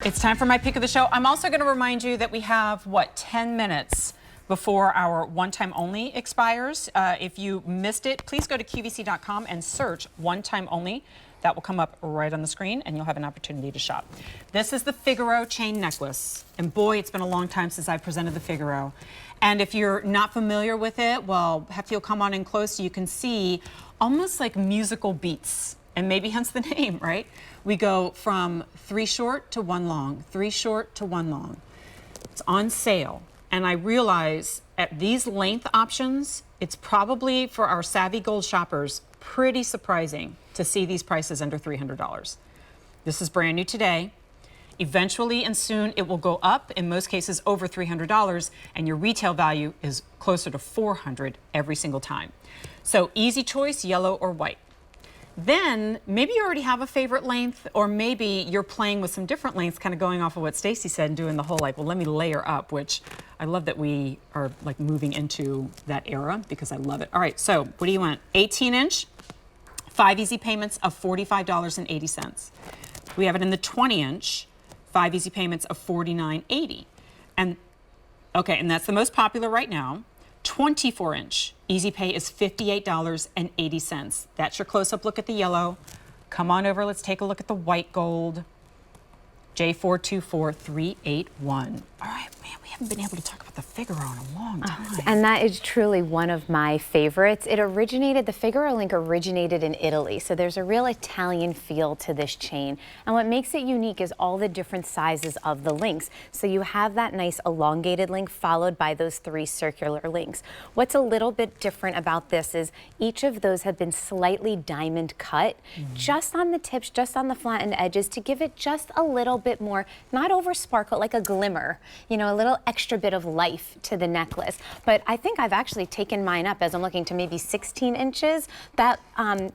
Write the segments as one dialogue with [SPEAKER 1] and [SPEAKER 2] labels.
[SPEAKER 1] It's time for my pick of the show. I'm also going to remind you that we have, what, 10 minutes before our one-time only expires. If you missed it, please go to QVC.com and search one-time only. That will come up right on the screen, and you'll have an opportunity to shop. This is the Figaro chain necklace. And boy, it's been a long time since I presented the Figaro. And if you're not familiar with it, well, have you come on in close so you can see almost like musical beats. And maybe hence the name, right? We go from 3 short to 1 long, 3 short to 1 long. It's on sale. And I realize at these length options, it's probably for our savvy gold shoppers pretty surprising to see these prices under $300. This is brand new today. Eventually and soon it will go up, in most cases over $300, and your retail value is closer to $400 every single time. So easy choice, yellow or white. Then maybe you already have a favorite length, or maybe you're playing with some different lengths, kind of going off of what Stacy said and doing the whole like, well, let me layer up, which I love that we are like moving into that era because I love it. All right, so what do you want? 18-inch, 5 easy payments of $45.80. We have it in the 20-inch, 5 easy payments of $49.80. And okay, and that's the most popular right now. 24-inch easy pay is $58.80. That's your close-up look at the yellow. Come on over, let's take a look at the white gold. J424381. All right, man, we haven't been able to talk about the Figaro in a long time.
[SPEAKER 2] And that is truly one of my favorites. The Figaro link originated in Italy, so there's a real Italian feel to this chain. And what makes it unique is all the different sizes of the links. So you have that nice elongated link followed by those 3 circular links. What's a little bit different about this is each of those have been slightly diamond cut, just on the tips, just on the flattened edges, to give it just a little bit more, not over sparkle, like a glimmer, you know, a little extra bit of life to the necklace. But I think I've actually taken mine up as I'm looking to maybe 16 inches. That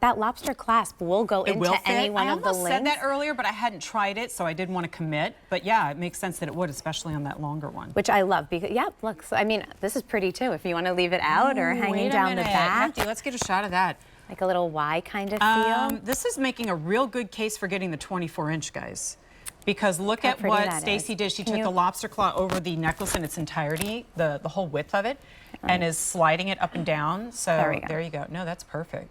[SPEAKER 2] lobster clasp will go into any one of the links. I almost said
[SPEAKER 1] that earlier, but I hadn't tried it, so I didn't want to commit. But yeah, it makes sense that it would, especially on that longer one.
[SPEAKER 2] Which I love because, yeah, look, so, I mean, this is pretty too. If you want to leave it out or hanging down the back.
[SPEAKER 1] Let's get a shot of that.
[SPEAKER 2] Like a little Y kind of feel.
[SPEAKER 1] This is making a real good case for getting the 24-inch, guys. Because look at what Stacy did. She took the lobster claw over the necklace in its entirety, the whole width of it, and is sliding it up and down. So there you go. No, that's perfect.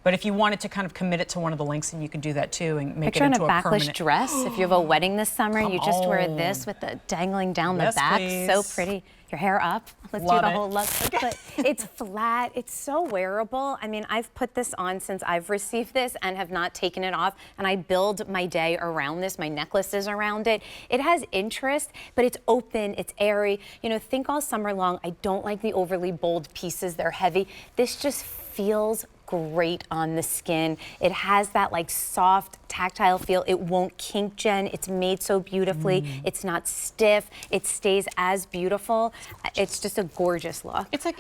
[SPEAKER 1] But if you wanted to kind of commit it to one of the links, and you can do that too, and make it into a permanent.
[SPEAKER 2] Picture in a backless dress. If you have a wedding this summer, you just wear this with the dangling down the back.
[SPEAKER 1] Please.
[SPEAKER 2] So pretty. Your hair up. Let's do the whole look. But it's flat. It's so wearable. I mean, I've put this on since I've received this and have not taken it off. And I build my day around this. My necklace is around it. It has interest, but it's open. It's airy. You know, think all summer long, I don't like the overly bold pieces. They're heavy. This just feels great on the skin. It has that like soft tactile feel. It won't kink, Jen. It's made so beautifully. It's not stiff. It stays as beautiful. It's just a gorgeous look.
[SPEAKER 1] It's like,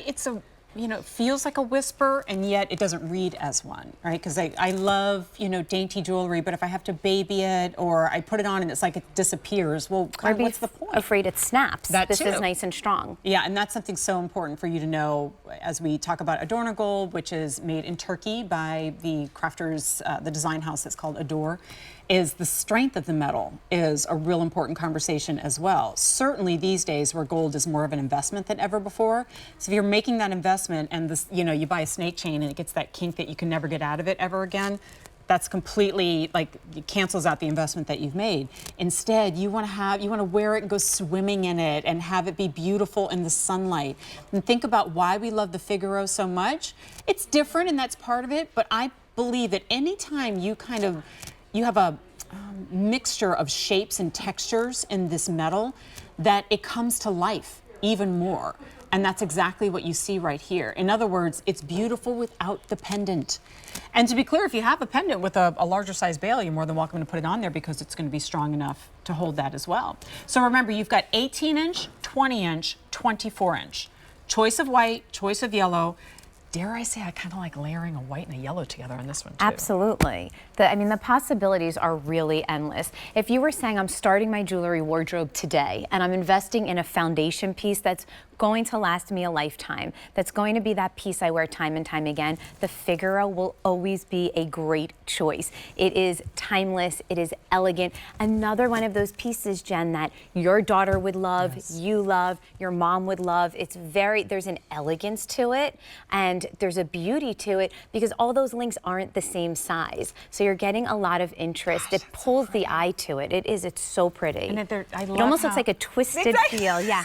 [SPEAKER 1] you know, it feels like a whisper, and yet it doesn't read as one, right? Because I love, you know, dainty jewelry, but if I have to baby it or I put it on and it's like it disappears, well, kind of what's the point?
[SPEAKER 2] Afraid it snaps.
[SPEAKER 1] This
[SPEAKER 2] is nice and strong.
[SPEAKER 1] Yeah, and that's something so important for you to know as we talk about Adorna Gold, which is made in Turkey by the crafters, the design house that's called Adore. Is the strength of the metal is a real important conversation as well. Certainly these days where gold is more of an investment than ever before. So if you're making that investment and this, you know, you buy a snake chain and it gets that kink that you can never get out of it ever again, that's completely like it cancels out the investment that you've made. Instead, you want to wear it and go swimming in it and have it be beautiful in the sunlight. And think about why we love the Figaro so much. It's different and that's part of it, but I believe that anytime you have a mixture of shapes and textures in this metal, that it comes to life even more. And that's exactly what you see right here. In other words, it's beautiful without the pendant. And to be clear, if you have a pendant with a larger size bail, you're more than welcome to put it on there because it's going to be strong enough to hold that as well. So remember, you've got 18-inch, 20-inch, 24-inch. Choice of white, choice of yellow. Dare I say I kind of like layering a white and a yellow together on this one too.
[SPEAKER 2] Absolutely. I mean, the possibilities are really endless. If you were saying I'm starting my jewelry wardrobe today and I'm investing in a foundation piece that's going to last me a lifetime, that's going to be that piece I wear time and time again, the Figaro will always be a great choice. It is timeless, it is elegant. Another one of those pieces, Jen, that your daughter would love, you love, your mom would love. There's an elegance to it, and there's a beauty to it, because all those links aren't the same size. So you're getting a lot of interest. It pulls the eye to it. It's so pretty.
[SPEAKER 1] And it
[SPEAKER 2] almost looks like a twisted feel, yeah.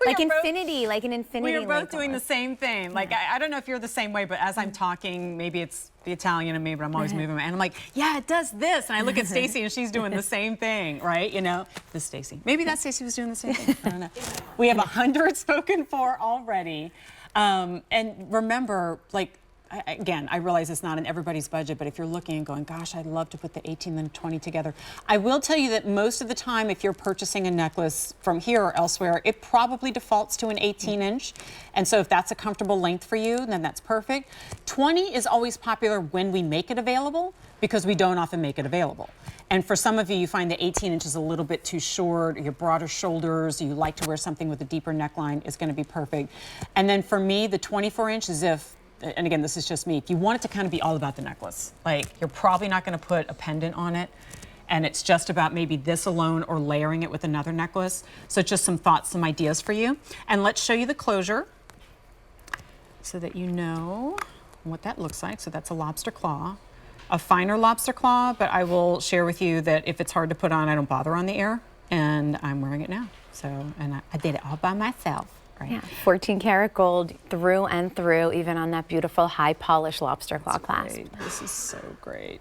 [SPEAKER 2] Like infinity, like an infinity.
[SPEAKER 1] We are both
[SPEAKER 2] link
[SPEAKER 1] doing
[SPEAKER 2] almost.
[SPEAKER 1] the same thing. Like, I don't know if you're the same way, but as I'm talking, maybe it's the Italian in me, but I'm always moving my, and I'm like, yeah, it does this. And I look at Stacy and she's doing the same thing, right? You know, this Stacy. Maybe that Stacy was doing the same thing. I don't know. We have 100 spoken for already. And remember, like, again, I realize it's not in everybody's budget, but if you're looking and going, gosh, I'd love to put the 18 and 20 together. I will tell you that most of the time, if you're purchasing a necklace from here or elsewhere, it probably defaults to an 18-inch. And so if that's a comfortable length for you, then that's perfect. 20 is always popular when we make it available, because we don't often make it available. And for some of you, you find the 18 inches a little bit too short, you have broader shoulders, you like to wear something with a deeper neckline, it's going to be perfect. And then for me, the 24-inch is and again, this is just me, if you want it to kind of be all about the necklace, like you're probably not going to put a pendant on it, and it's just about maybe this alone or layering it with another necklace. So just some thoughts, some ideas for you. And let's show you the closure so that you know what that looks like. So that's a lobster claw, a finer lobster claw, but I will share with you that if it's hard to put on, I don't bother on the air, and I'm wearing it now. So, and I did it all by myself. Right.
[SPEAKER 2] Yeah, 14 karat gold through and through, even on that beautiful high polished lobster claw clasp.
[SPEAKER 1] This is so great.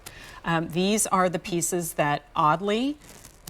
[SPEAKER 1] These are the pieces that, oddly,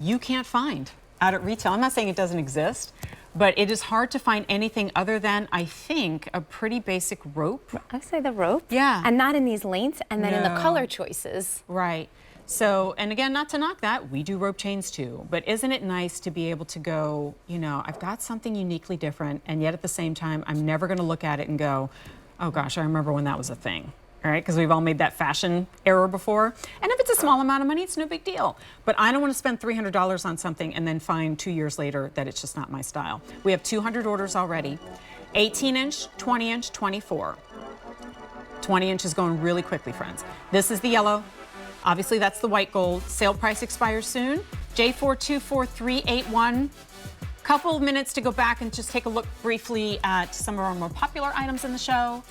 [SPEAKER 1] you can't find out at retail. I'm not saying it doesn't exist, but it is hard to find anything other than, I think, a pretty basic rope.
[SPEAKER 2] I would say the rope.
[SPEAKER 1] Yeah.
[SPEAKER 2] And not in these lengths, and then in the color choices.
[SPEAKER 1] Right. So, and again, not to knock that, we do rope chains too, but isn't it nice to be able to go, you know, I've got something uniquely different, and yet at the same time, I'm never going to look at it and go, oh gosh, I remember when that was a thing, all right? Because we've all made that fashion error before. And if it's a small amount of money, it's no big deal. But I don't want to spend $300 on something and then find 2 years later that it's just not my style. We have 200 orders already, 18-inch, 20-inch, 24. 20-inch is going really quickly, friends. This is the yellow. Obviously, that's the white gold. Sale price expires soon. J424381. Couple of minutes to go back and just take a look briefly at some of our more popular items in the show.